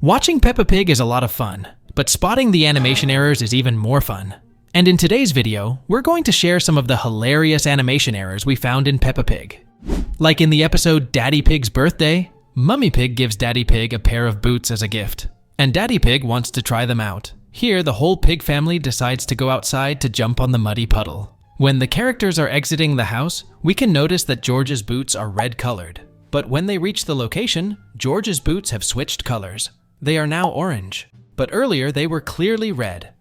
Watching Peppa Pig is a lot of fun, but spotting the animation errors is even more fun. And in today's video, we're going to share some of the hilarious animation errors we found in Peppa Pig. Like in the episode Daddy Pig's Birthday, Mummy Pig gives Daddy Pig a pair of boots as a gift, and Daddy Pig wants to try them out. Here, the whole pig family decides to go outside to jump on the muddy puddle. When the characters are exiting the house, we can notice that George's boots are red colored. But when they reach the location, George's boots have switched colors. They are now orange, but earlier they were clearly red.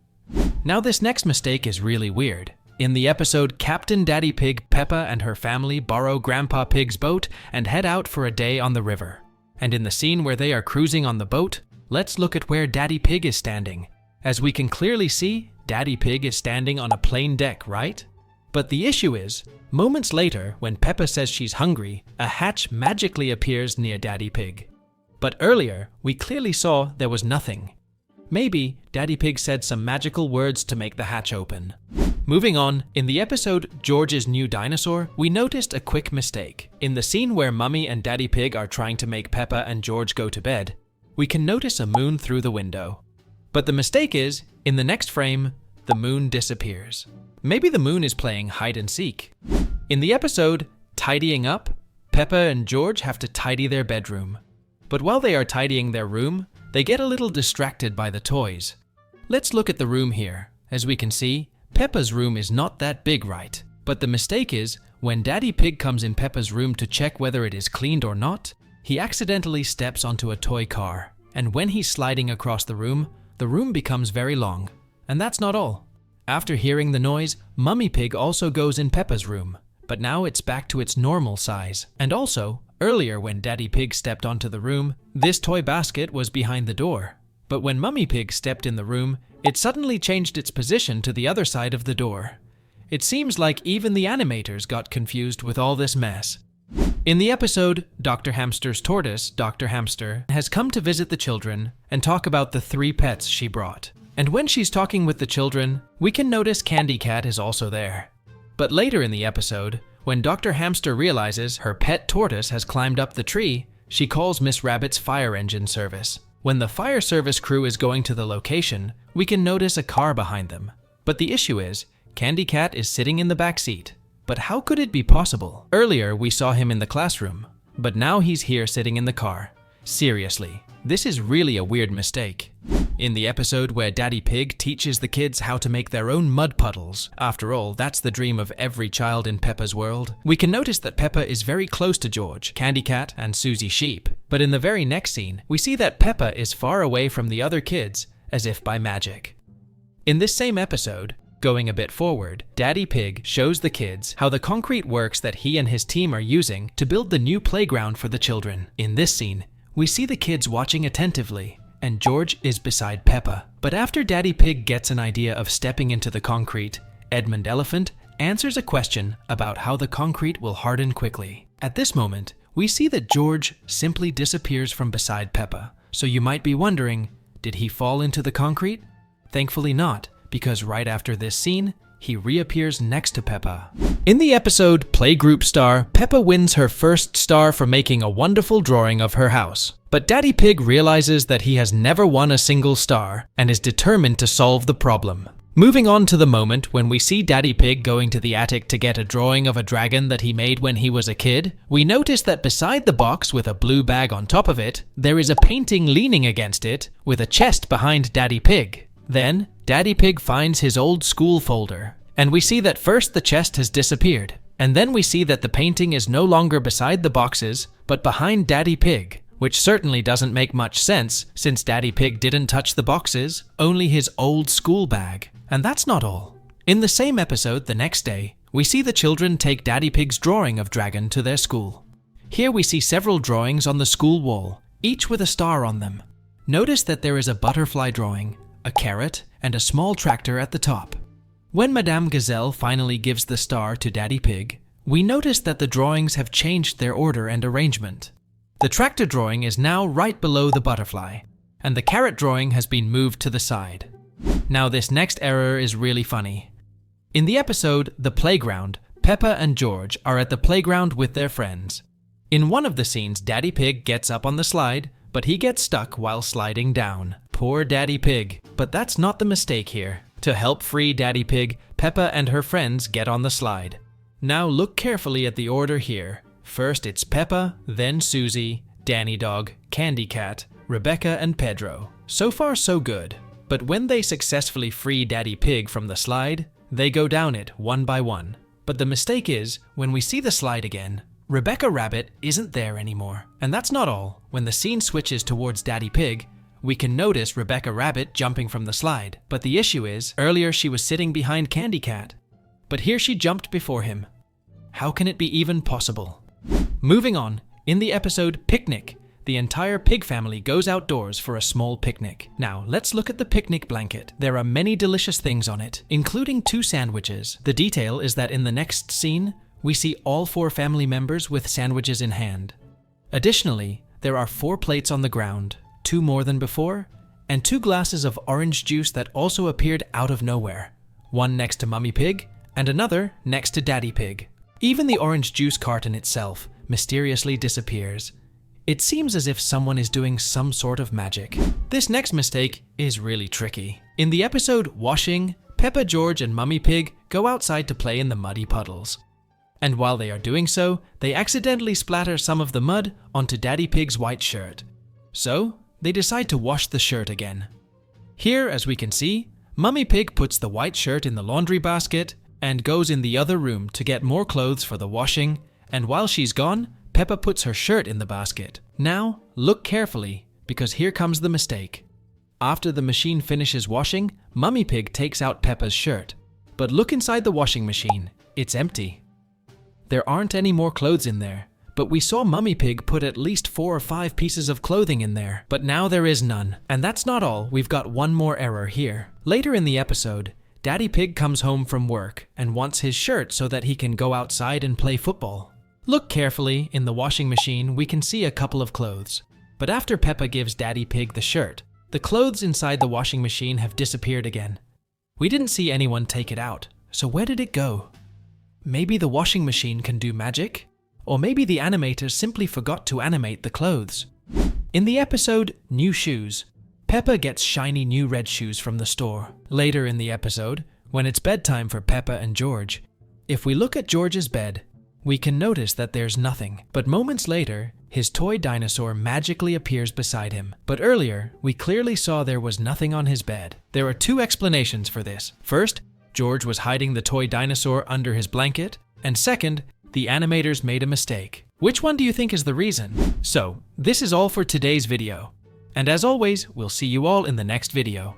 Now this next mistake is really weird. In the episode Captain Daddy Pig, Peppa and her family borrow Grandpa Pig's boat and head out for a day on the river. And in the scene where they are cruising on the boat, let's look at where Daddy Pig is standing. As we can clearly see, Daddy Pig is standing on a plain deck, right? But the issue is, moments later, when Peppa says she's hungry, a hatch magically appears near Daddy Pig. But earlier, we clearly saw there was nothing. Maybe Daddy Pig said some magical words to make the hatch open. Moving on, in the episode George's New Dinosaur, we noticed a quick mistake. In the scene where Mummy and Daddy Pig are trying to make Peppa and George go to bed, we can notice a moon through the window. But the mistake is, in the next frame, the moon disappears. Maybe the moon is playing hide and seek. In the episode Tidying Up, Peppa and George have to tidy their bedroom. But while they are tidying their room, they get a little distracted by the toys. Let's look at the room here. As we can see, Peppa's room is not that big, right? But the mistake is, when Daddy Pig comes in Peppa's room to check whether it is cleaned or not, he accidentally steps onto a toy car. And when he's sliding across the room becomes very long. And that's not all. After hearing the noise, Mummy Pig also goes in Peppa's room. But now it's back to its normal size. And also, earlier when Daddy Pig stepped onto the room, this toy basket was behind the door. But when Mummy Pig stepped in the room, it suddenly changed its position to the other side of the door. It seems like even the animators got confused with all this mess. In the episode, Dr. Hamster's tortoise, Dr. Hamster, has come to visit the children and talk about the 3 pets she brought. And when she's talking with the children, we can notice Candy Cat is also there. But later in the episode, when Dr. Hamster realizes her pet tortoise has climbed up the tree, she calls Miss Rabbit's fire engine service. When the fire service crew is going to the location, we can notice a car behind them. But the issue is, Candy Cat is sitting in the back seat. But how could it be possible? Earlier we saw him in the classroom, but now he's here sitting in the car. Seriously, this is really a weird mistake. In the episode where Daddy Pig teaches the kids how to make their own mud puddles, after all, that's the dream of every child in Peppa's world, we can notice that Peppa is very close to George, Candy Cat, and Susie Sheep. But in the very next scene, we see that Peppa is far away from the other kids, as if by magic. In this same episode, going a bit forward, Daddy Pig shows the kids how the concrete works that he and his team are using to build the new playground for the children. In this scene, we see the kids watching attentively, and George is beside Peppa. But after Daddy Pig gets an idea of stepping into the concrete, Edmund Elephant answers a question about how the concrete will harden quickly. At this moment, we see that George simply disappears from beside Peppa. So you might be wondering, did he fall into the concrete? Thankfully not, because right after this scene, he reappears next to Peppa. In the episode Playgroup Star, Peppa wins her first star for making a wonderful drawing of her house. But Daddy Pig realizes that he has never won a single star and is determined to solve the problem. Moving on to the moment when we see Daddy Pig going to the attic to get a drawing of a dragon that he made when he was a kid, we notice that beside the box with a blue bag on top of it, there is a painting leaning against it with a chest behind Daddy Pig. Then, Daddy Pig finds his old school folder, and we see that first the chest has disappeared, and then we see that the painting is no longer beside the boxes, but behind Daddy Pig, which certainly doesn't make much sense since Daddy Pig didn't touch the boxes, only his old school bag. And that's not all. In the same episode the next day, we see the children take Daddy Pig's drawing of dragon to their school. Here we see several drawings on the school wall, each with a star on them. Notice that there is a butterfly drawing, a carrot, and a small tractor at the top. When Madame Gazelle finally gives the star to Daddy Pig, we notice that the drawings have changed their order and arrangement. The tractor drawing is now right below the butterfly, and the carrot drawing has been moved to the side. Now this next error is really funny. In the episode The Playground, Peppa and George are at the playground with their friends. In one of the scenes, Daddy Pig gets up on the slide, but he gets stuck while sliding down. Poor Daddy Pig. But that's not the mistake here. To help free Daddy Pig, Peppa and her friends get on the slide. Now look carefully at the order here. First it's Peppa, then Susie, Danny Dog, Candy Cat, Rebecca and Pedro. So far so good. But when they successfully free Daddy Pig from the slide, they go down it one by one. But the mistake is, when we see the slide again, Rebecca Rabbit isn't there anymore. And that's not all. When the scene switches towards Daddy Pig, we can notice Rebecca Rabbit jumping from the slide. But the issue is, earlier she was sitting behind Candy Cat, but here she jumped before him. How can it be even possible? Moving on, in the episode Picnic, the entire pig family goes outdoors for a small picnic. Now, let's look at the picnic blanket. There are many delicious things on it, including 2 sandwiches. The detail is that in the next scene, we see all 4 family members with sandwiches in hand. Additionally, there are 4 plates on the ground, 2 more than before, and 2 glasses of orange juice that also appeared out of nowhere. One next to Mummy Pig, and another next to Daddy Pig. Even the orange juice carton itself mysteriously disappears. It seems as if someone is doing some sort of magic. This next mistake is really tricky. In the episode Washing, Peppa, George, and Mummy Pig go outside to play in the muddy puddles. And while they are doing so, they accidentally splatter some of the mud onto Daddy Pig's white shirt. So, they decide to wash the shirt again. Here, as we can see, Mummy Pig puts the white shirt in the laundry basket and goes in the other room to get more clothes for the washing, and while she's gone, Peppa puts her shirt in the basket. Now, look carefully, because here comes the mistake. After the machine finishes washing, Mummy Pig takes out Peppa's shirt. But look inside the washing machine, it's empty. There aren't any more clothes in there, but we saw Mummy Pig put at least 4 or 5 pieces of clothing in there. But now there is none. And that's not all, we've got one more error here. Later in the episode, Daddy Pig comes home from work and wants his shirt so that he can go outside and play football. Look carefully, in the washing machine we can see a couple of clothes. But after Peppa gives Daddy Pig the shirt, the clothes inside the washing machine have disappeared again. We didn't see anyone take it out, so where did it go? Maybe the washing machine can do magic? Or maybe the animators simply forgot to animate the clothes. In the episode New Shoes, Peppa gets shiny new red shoes from the store. Later in the episode, when it's bedtime for Peppa and George, if we look at George's bed, we can notice that there's nothing. But moments later, his toy dinosaur magically appears beside him. But earlier, we clearly saw there was nothing on his bed. There are 2 explanations for this. First, George was hiding the toy dinosaur under his blanket, and second, the animators made a mistake. Which one do you think is the reason? So, this is all for today's video. And as always, we'll see you all in the next video.